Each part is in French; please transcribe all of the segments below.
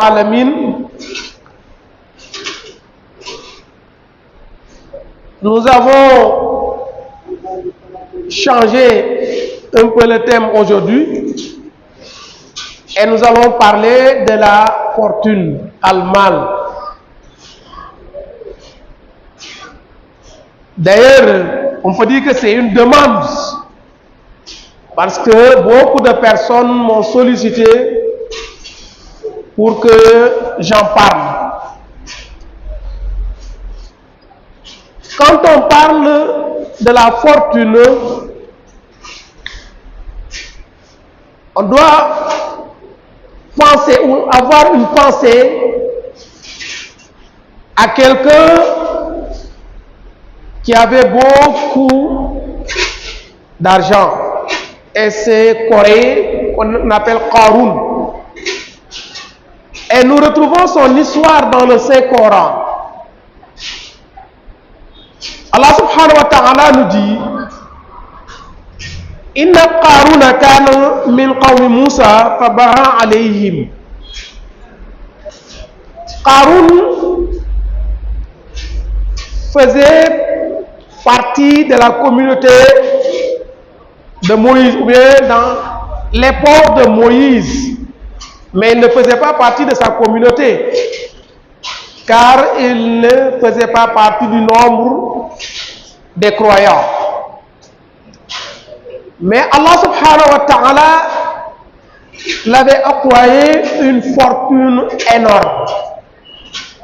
Alamin. Nous avons changé un peu le thème aujourd'hui et nous allons parler de la fortune, al-mal. D'ailleurs, on peut dire que c'est une demande parce que beaucoup de personnes m'ont sollicité pour que j'en parle. Quand on parle de la fortune, on doit penser ou avoir une pensée à quelqu'un qui avait beaucoup d'argent. Et c'est Corée qu'on appelle Qarun. Et nous retrouvons son histoire dans le Saint-Coran. Allah subhanahu wa ta'ala nous dit Inna Qaruna kana min qawmi Musa fabaha alayhim. Qarun faisait partie de la communauté de Moïse, ou bien dans l'époque de Moïse, mais il ne faisait pas partie de sa communauté, car il ne faisait pas partie du nombre des croyants. Mais Allah subhanahu wa ta'ala l'avait octroyé une fortune énorme,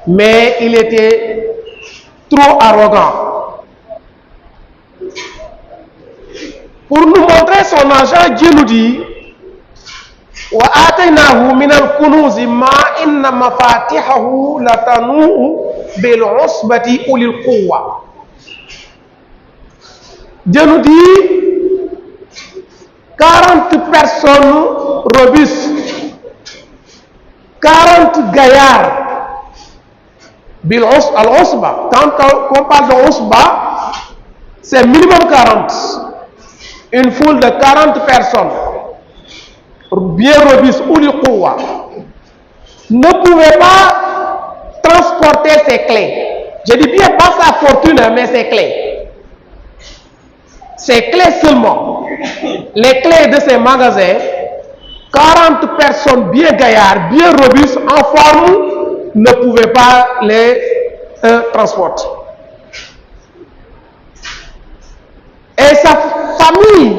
mais il était trop arrogant. Pour nous montrer son argent, Dieu nous dit wa ataynahu min al-kunuz ma inna mafatihahu latanu bil usbati ulil quwwa. Dieu nous dit 40 personnes robustes, 40 gaillards bil al-usba. Quand on parle de usba, c'est minimum 40. Une foule de 40 personnes bien robustes ou du quwa ne pouvait pas transporter ses clés. Je dis bien pas sa fortune, mais ses clés. Ses clés seulement. Les clés de ces magasins, 40 personnes bien gaillardes, bien robustes, en forme, ne pouvaient pas les transporter. Et sa famille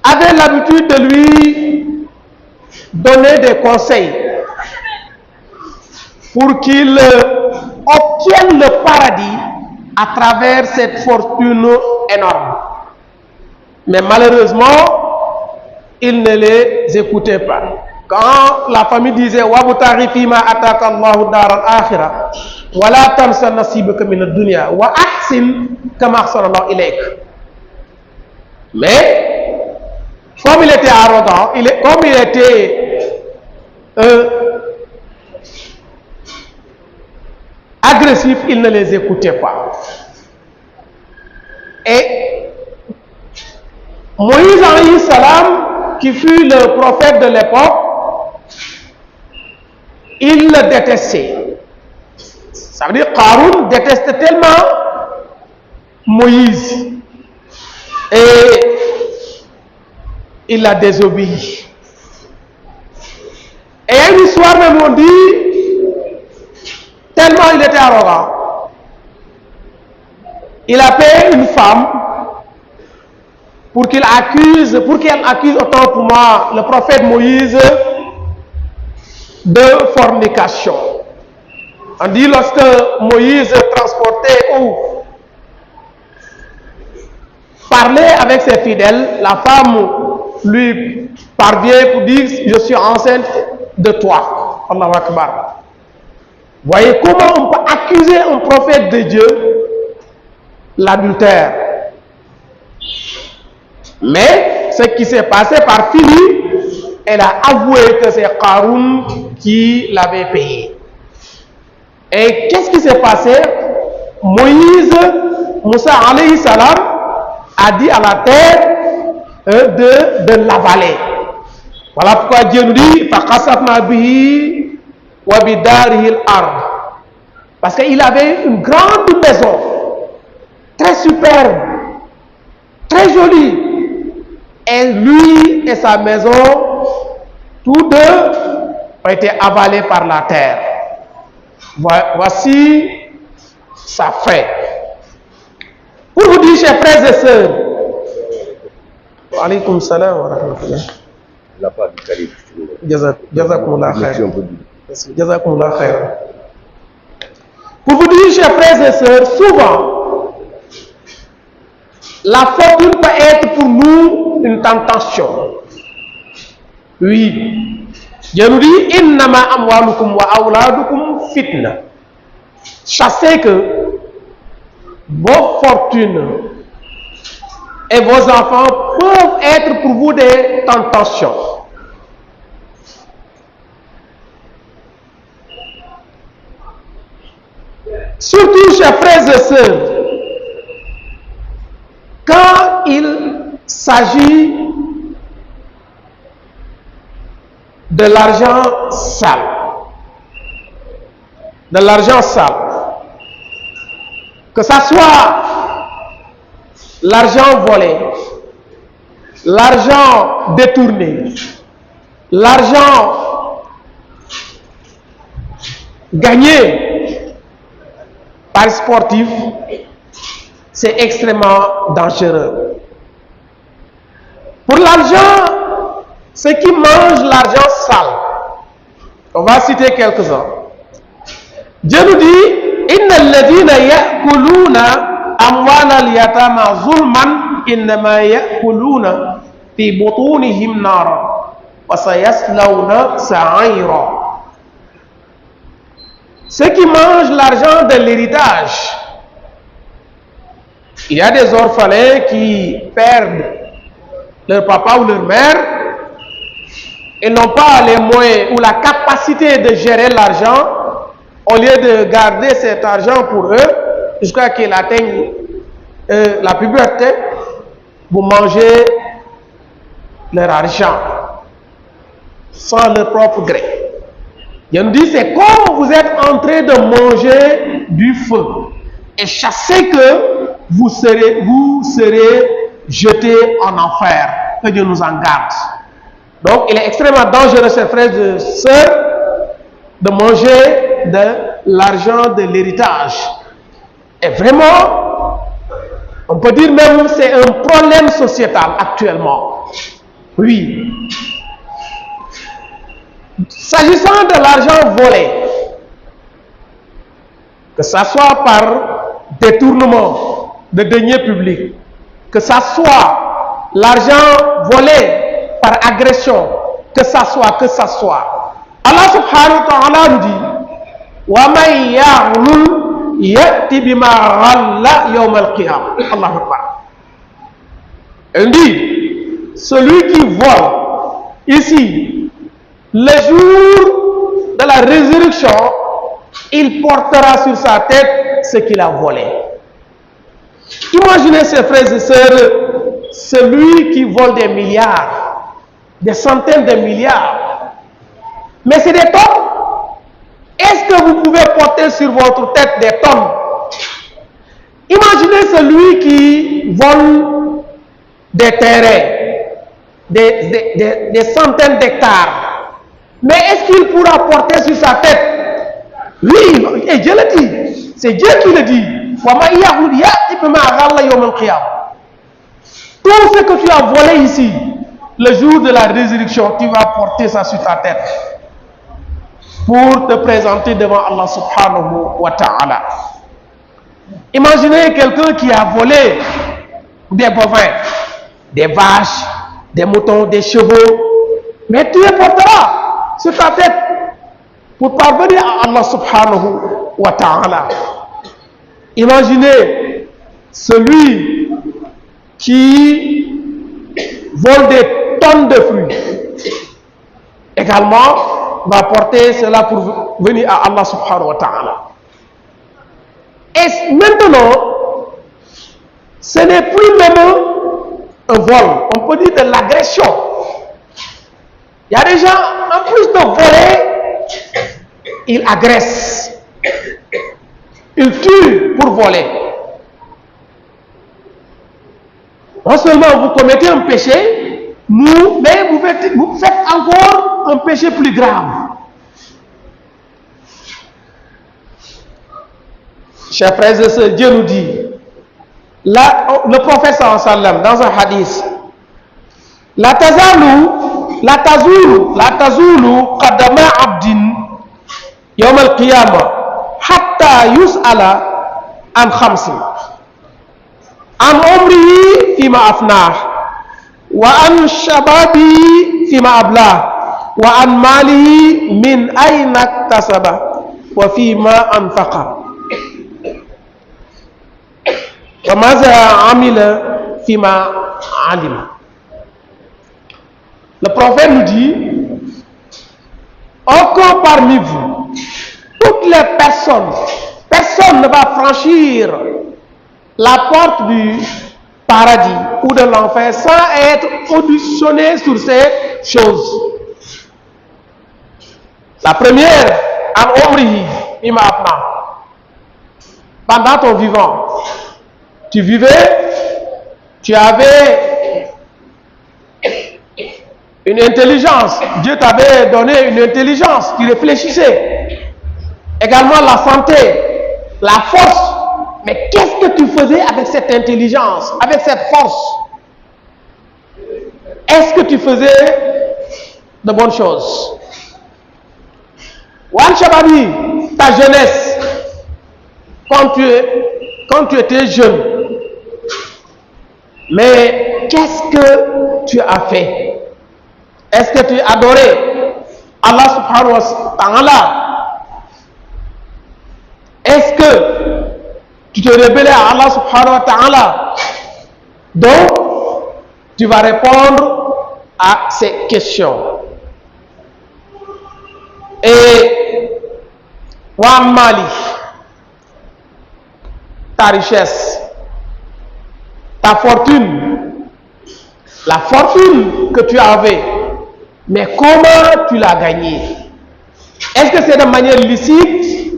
avait l'habitude de lui donner des conseils pour qu'il obtienne le paradis à travers cette fortune énorme. Mais malheureusement, il ne les écoutait pas. Quand la famille disait Wabutari fima ataka Allahu daral akhirah wala tansa nasibaka min ad-dunya wa ahsin kama ahsana Allah ilayk. Mais comme il était arrogant, comme il était agressif, il ne les écoutait pas. Et Moïse alayhi salam, qui fut le prophète de l'époque, il le détestait. Ça veut dire Qarun détestait tellement Moïse et il l'a désobéi. Et il y a une histoire même on dit tellement il était arrogant, il a payé une femme pour qu'elle accuse autant pour moi le prophète Moïse de fornication. On dit lorsque Moïse transportait ou parlait avec ses fidèles, la femme lui parvient pour dire je suis enceinte de toi. Allahu Akbar. Voyez comment on peut accuser un prophète de Dieu l'adultère. Mais ce qui s'est passé par fini, elle a avoué que c'est Qarun qui l'avait payé. Et qu'est-ce qui s'est passé? Moussa alayhi salam a dit à la terre de l'avaler. Voilà pourquoi Dieu nous dit فَقَسَفْنَا بِهِ وَبِدَارِهِ الْأَرْضِ. Parce qu'il avait une grande maison, très superbe, très jolie. Et lui et sa maison, tous deux, ont été avalés par la terre. Voici sa fin. Pour vous dire, chers frères et sœurs, wa alaykoum salam wa rahmatullah. La part du calife. Jazakumullah khair. Jazakumullah khair. Pour vous dire, chers frères et sœurs, souvent, la fortune peut être pour nous une tentation. Oui. Dieu nous dit, innama amwalukum wa awladukum fitna. Sachez que vos fortunes et vos enfants peuvent être pour vous des tentations. Surtout, chers frères et sœurs, quand il s'agit de l'argent sale, que ça soit l'argent volé, l'argent détourné, l'argent gagné par sportif, c'est extrêmement dangereux. Pour l'argent, ceux qui mangent l'argent sale, on va citer quelques-uns. Dieu nous dit, Inna alladhina ya'kuluna amwala al-yatama zulman innama ya'kuluna fi butunihim nara wa sayaslawna sa'ira. Ceux qui mangent l'argent de l'héritage, il y a des orphelins qui perdent leur papa ou leur mère et n'ont pas les moyens ou la capacité de gérer l'argent. Au lieu de garder cet argent pour eux jusqu'à qu'ils atteignent la puberté, vous mangez leur argent sans leur propre gré. Il nous dit, c'est comme vous êtes en train de manger du feu et chassez que vous serez jetés en enfer. Que Dieu nous en garde. Donc, il est extrêmement dangereux, chers frères et sœurs, de manger de l'argent de l'héritage. Et vraiment, on peut dire même que c'est un problème sociétal actuellement. Oui. S'agissant de l'argent volé, que ce soit par détournement de deniers publics, que ce soit l'argent volé par agression, que ça soit. Allah subhanahu wa ta'ala nous dit وَمَنْ يَعْلُلْ يَأْتِ بِمَا غَلَّ يَوْمَ الْقِيَامَةِ. Allah Akbar. Il dit, celui qui vole ici, le jour de la résurrection, il portera sur sa tête ce qu'il a volé. Imaginez, ses frères et sœurs, celui qui vole des milliards, des centaines de milliards, mais c'est des tonnes. Est-ce que vous pouvez porter sur votre tête des tonnes? Imaginez celui qui vole des terrains, des centaines d'hectares. Mais est-ce qu'il pourra porter sur sa tête? Oui, et Dieu le dit. C'est Dieu qui le dit. Tout ce que tu as volé ici, le jour de la résurrection, tu vas porter ça sur ta tête pour te présenter devant Allah subhanahu wa ta'ala. Imaginez quelqu'un qui a volé des bovins, des vaches, des moutons, des chevaux, mais tu les porteras sur ta tête pour parvenir à Allah subhanahu wa ta'ala. Imaginez celui qui vole des tonnes de fruits, également va porter cela pour venir à Allah subhanahu wa ta'ala. Et maintenant, ce n'est plus même un vol, on peut dire de l'agression. Il y a des gens, en plus de voler, ils agressent. Ils tuent pour voler. Non seulement vous commettez un péché, mais vous faites encore un péché plus grave. Chers frères et sœurs, Dieu nous dit, là, le prophète sallallahu alayhi wa sallam, dans un hadith, la tazulu qadama abdin yawm al-qiyamah hatta yus'ala an khamsin an umrihi fima afnah wa an shababihi fima ablah wa an malihi min ayna iktasaba wa fima anfaqa wa maza amila fima alima. Le prophète nous dit, aucun parmi vous, toutes les personne ne va franchir la porte du paradis ou de l'enfer sans être auditionné sur ces choses. La première, en omrihi, ima apna. Pendant ton vivant, tu vivais, tu avais une intelligence. Dieu t'avait donné une intelligence. Tu réfléchissais. Également la santé, la force. Mais qu'est-ce que tu faisais avec cette intelligence, avec cette force? Est-ce que tu faisais de bonnes choses? Wan Shababi, ta jeunesse, quand tu étais jeune. Mais qu'est-ce que tu as fait? Est-ce que tu as adoré Allah subhanahu wa ta'ala? Est-ce que tu te rebellais à Allah subhanahu wa ta'ala? Donc, tu vas répondre à ces questions. Et wa mali, ta richesse, ta fortune, la fortune que tu avais, mais comment tu l'as gagnée? Est-ce que c'est de manière licite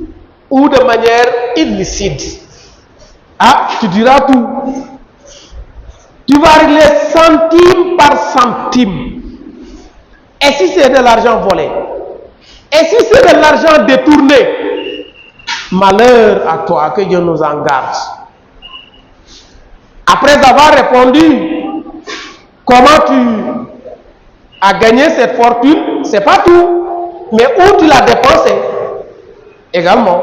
ou de manière illicite? Ah, tu diras tout. Tu vas régler centime par centime. Et si c'est de l'argent volé? Et si c'est de l'argent détourné? Malheur à toi, que Dieu nous en garde. Après avoir répondu comment tu as gagné cette fortune, c'est pas tout, mais où tu l'as dépensé également.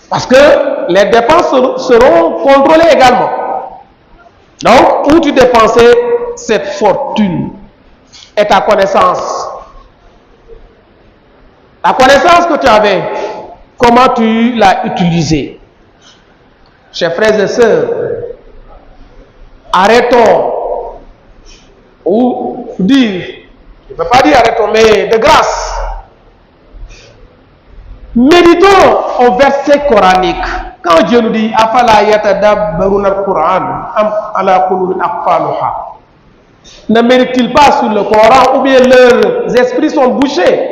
Parce que les dépenses seront contrôlées également. Donc, où tu dépensais cette fortune et ta connaissance. La connaissance que tu avais, comment tu l'as utilisée. Chers frères et sœurs, arrêtons, ou dire, je ne peux pas dire arrêtons, mais de grâce, méditons au verset coranique. Quand Dieu nous dit Afala yatadabbaruna al-Qur'an am ala qulubin aqfaluha, ne méditent-ils pas sur le Coran ou bien leurs esprits sont bouchés?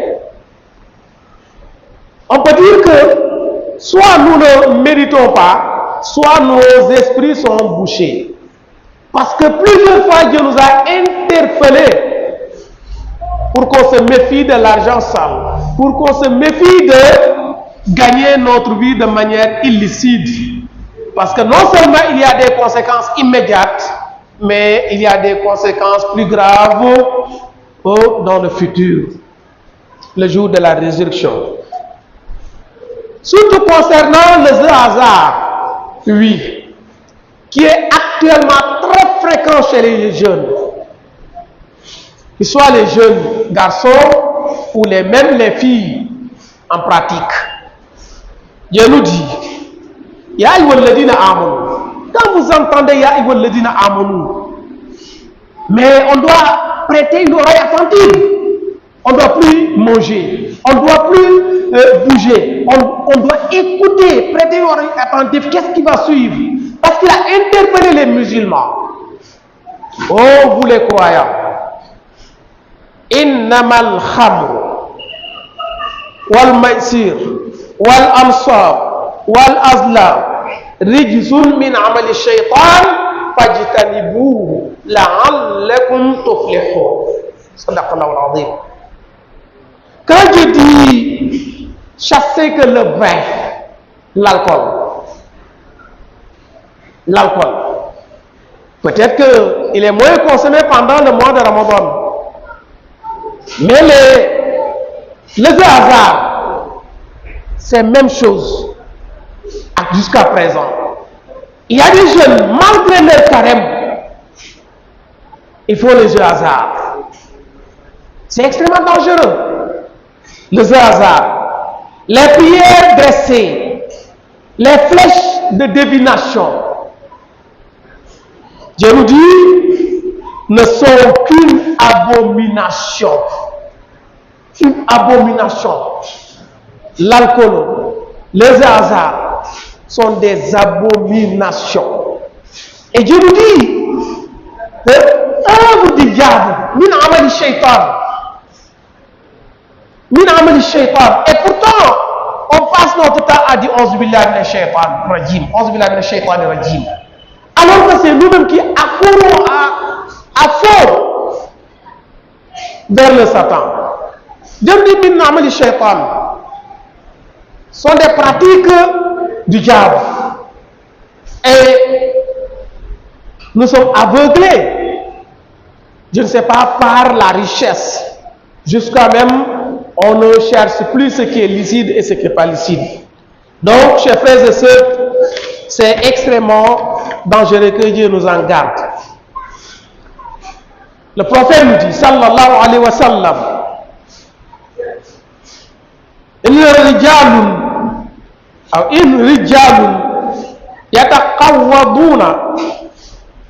On peut dire que soit nous ne méditons pas, soit nos esprits sont bouchés. Parce que plusieurs fois Dieu nous a interpellés pour qu'on se méfie de l'argent sale, pour qu'on se méfie de gagner notre vie de manière illicite. Parce que non seulement il y a des conséquences immédiates, mais il y a des conséquences plus graves dans le futur, le jour de la résurrection. Surtout concernant le hasard, oui, qui est actuellement très fréquent chez les jeunes, qu'ils soient les jeunes garçons ou même les filles en pratique. Dieu nous dit, Ya ayyuhalladhina amanu. Quand vous entendez Ya ayyuhalladhina amanu, mais on doit prêter une oreille attentive. On ne doit plus manger, on ne doit plus bouger, on doit écouter, prêter une oreille attentive. Qu'est-ce qui va suivre? Parce qu'il a interpellé les musulmans. Oh, vous les croyants, إنما الخمر والميسر والأنصاب والأزلام رجس من عمل الشيطان فاجتنبوه لعلكم تفلحون صدق الله العظيم. Quand je dis chasser que le vin, l'alcool, peut-être qu'il est moins consommé pendant le mois de Ramadan, mais le hasard, c'est même chose jusqu'à présent. Il y a des jeunes, malgré leur carême, ils font les jeux hasard. C'est extrêmement dangereux. Le jeu hasard, les prières dressées, les flèches de divination, Dieu nous dit, ne sont qu'une abomination. Une abomination. L'alcool, les hasards sont des abominations. Et Dieu nous dit, œuvre du diable, min amali shaitan. Min amali shaitan. Et pourtant, on passe notre temps à dire Auzu billahi minash shaitan rajim. Auzu billahi minash shaitan rajim. Alors que c'est nous-mêmes qui accourons à fond vers le Satan. Dieu dit min amali shaitan. Sont des pratiques du diable. Et nous sommes aveuglés, je ne sais pas, par la richesse. Jusqu'à même, on ne cherche plus ce qui est licite et ce qui n'est pas licite. Donc, chers frères et sœurs, c'est extrêmement dangereux, que Dieu nous en garde. Le prophète nous dit, sallallahu alayhi wa sallam, in rijalun yataqawwaduna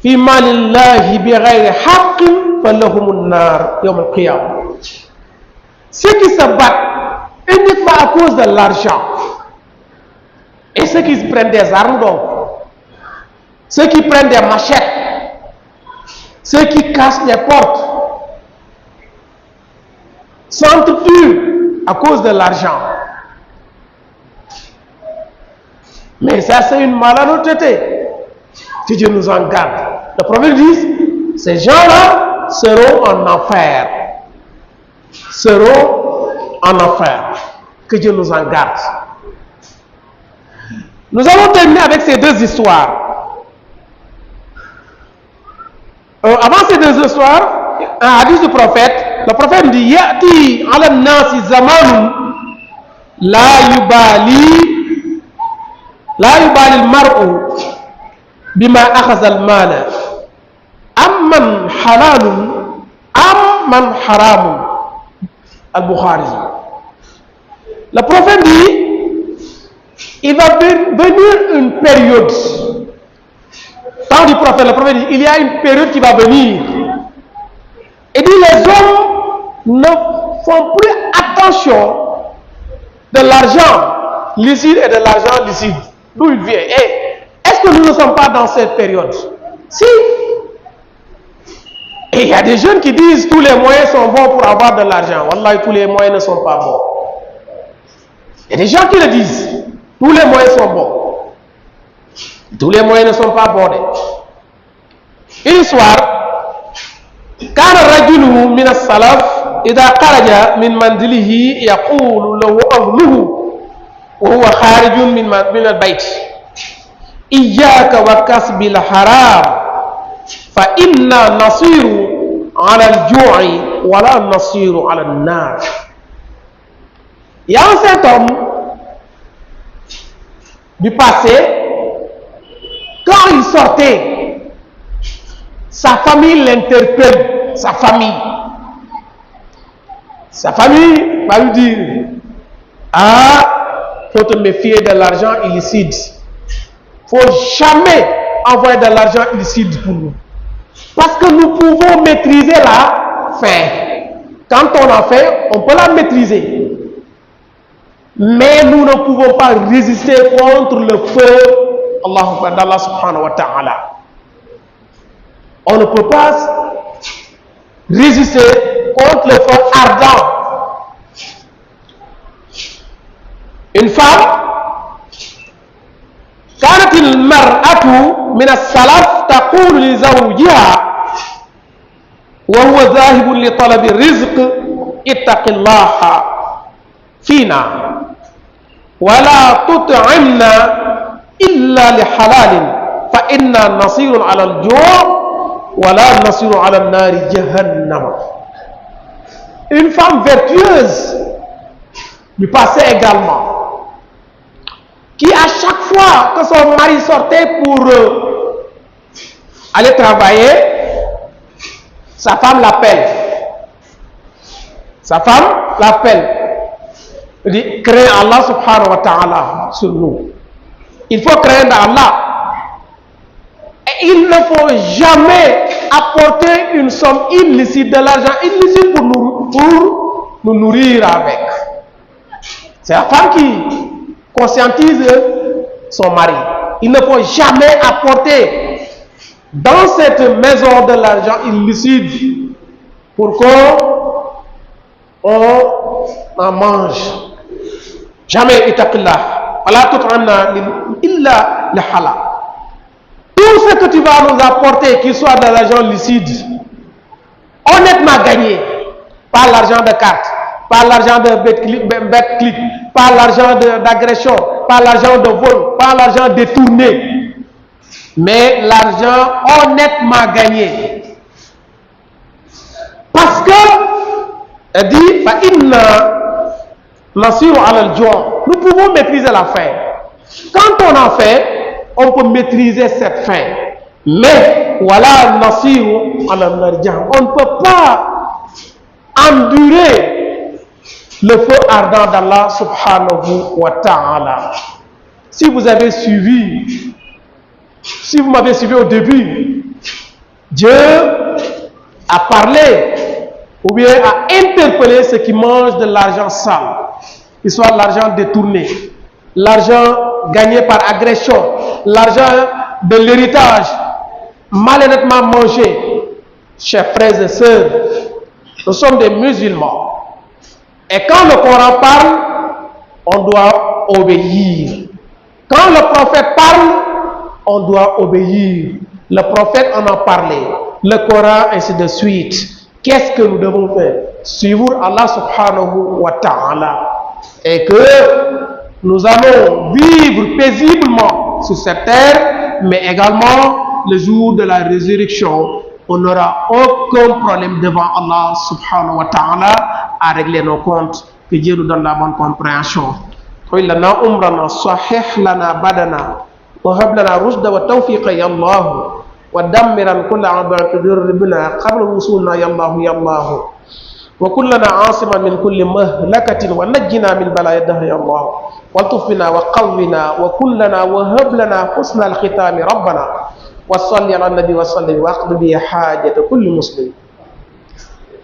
fi malillahi bighayri haqqin falahumun nar yawm al-qiyamah. Ceux qui se battent uniquement à cause de l'argent et ceux qui prennent des armes, donc ceux qui prennent des machettes, ceux qui cassent les portes, s'entretuent à cause de l'argent. Mais ça, c'est une malhonnêteté. Que Dieu nous en garde. Le prophète dit, ces gens-là seront en enfer. Seront en enfer. Que Dieu nous en garde. Nous allons terminer avec ces deux histoires. Avant ces deux histoires, un hadith du prophète, le prophète dit, Ya'ti ala nasi zamanun la yubali al-mar'u bima akhadha al-mala amman halalun amman haramun. Al-Bukhari. Le prophète dit, il va venir une période. Temps du prophète, le prophète dit, il y a une période qui va venir. Et dit, les hommes ne font plus attention de l'argent licite et de l'argent licite. D'où il vient. Et est-ce que nous ne sommes pas dans cette période? Si. Et il y a des jeunes qui disent tous les moyens sont bons pour avoir de l'argent. Wallahi, tous les moyens ne sont pas bons. Il y a des gens qui le disent. Tous les moyens sont bons. Tous les moyens ne sont pas bons. Une soir, كان الرجل من السلف إذا خرج من منزله يقول له أهله وهو خارج من البيت إياك وكسب الحرام فإنا نصير على الجوع ولا نصير على النار. Il y a un certain homme du passé, quand il sortait, sa famille l'interpelle, sa famille va lui dire, ah, faut te méfier de l'argent illicite. Faut jamais envoyer de l'argent illicite pour nous. Parce que nous pouvons maîtriser la faim. Quand on a faim, on peut la maîtriser. Mais nous ne pouvons pas résister contre le feu d'Allah subhanahu wa ta'ala. On ne peut pas résister contre le feu ardent. Une femme, كانت المرأة من السلف تقول لزوجها وهو ذاهب لطلب الرزق اتق الله فينا ولا تطعمنا إلا لحلال فإنا نصير على الجوع ولا نصير على النار جهنم. Une femme vertueuse du passé également, qui à chaque fois que son mari sortait pour aller travailler, sa femme l'appelle. Sa femme l'appelle. Il dit, crains Allah subhanahu wa ta'ala sur nous. Il faut craindre Allah. Et il ne faut jamais apporter une somme illicite, de l'argent illicite pour nous nourrir avec. C'est la femme qui conscientise son mari. Il ne faut jamais apporter dans cette maison de l'argent illicite pour qu'on en mange. Jamais itaqillah. Wala tut'amna illa le halal. Tout ce que tu vas nous apporter, qu'il soit de l'argent licite, honnêtement gagné, pas l'argent de carte, pas l'argent de bet-click, pas l'argent d'agression, pas l'argent de vol, pas l'argent détourné, mais l'argent honnêtement gagné. Parce que, elle dit, nous pouvons maîtriser la faim. Quand on en fait, on peut maîtriser cette faim. Mais, voilà, on ne peut pas endurer le feu ardent d'Allah subhanahu wa ta'ala. Si vous avez suivi, si vous m'avez suivi au début, Dieu a parlé ou bien a interpellé ceux qui mangent de l'argent sale, qu'il soit l'argent détourné, l'argent gagné par agression, l'argent de l'héritage mal honnêtement mangé. Chers frères et sœurs, nous sommes des musulmans. Et quand le Coran parle, on doit obéir. Quand le prophète parle, on doit obéir. Le prophète en a parlé, le Coran, ainsi de suite. Qu'est-ce que nous devons faire? Suivre Allah subhanahu wa ta'ala. Et que nous allons vivre paisiblement sur cette terre, mais également le jour de la résurrection, on n'aura aucun problème devant Allah subhanahu wa ta'ala à régler nos comptes. Que Dieu nous donne la bonne compréhension. لنا أمرنا صحح لنا بدنا وهب لنا رشد والتوفيق يا الله ودمرا كل عبارة تضر بنا قبل وصولنا يا الله يا الله وكلنا عاصما من كل مهلكة ونجنا من بلايا الدهر يا الله والطف بنا وقونا وكلنا وهب لنا حسن الختام ربنا وصل على النبي وسلم واقض به حاجة كل مسلم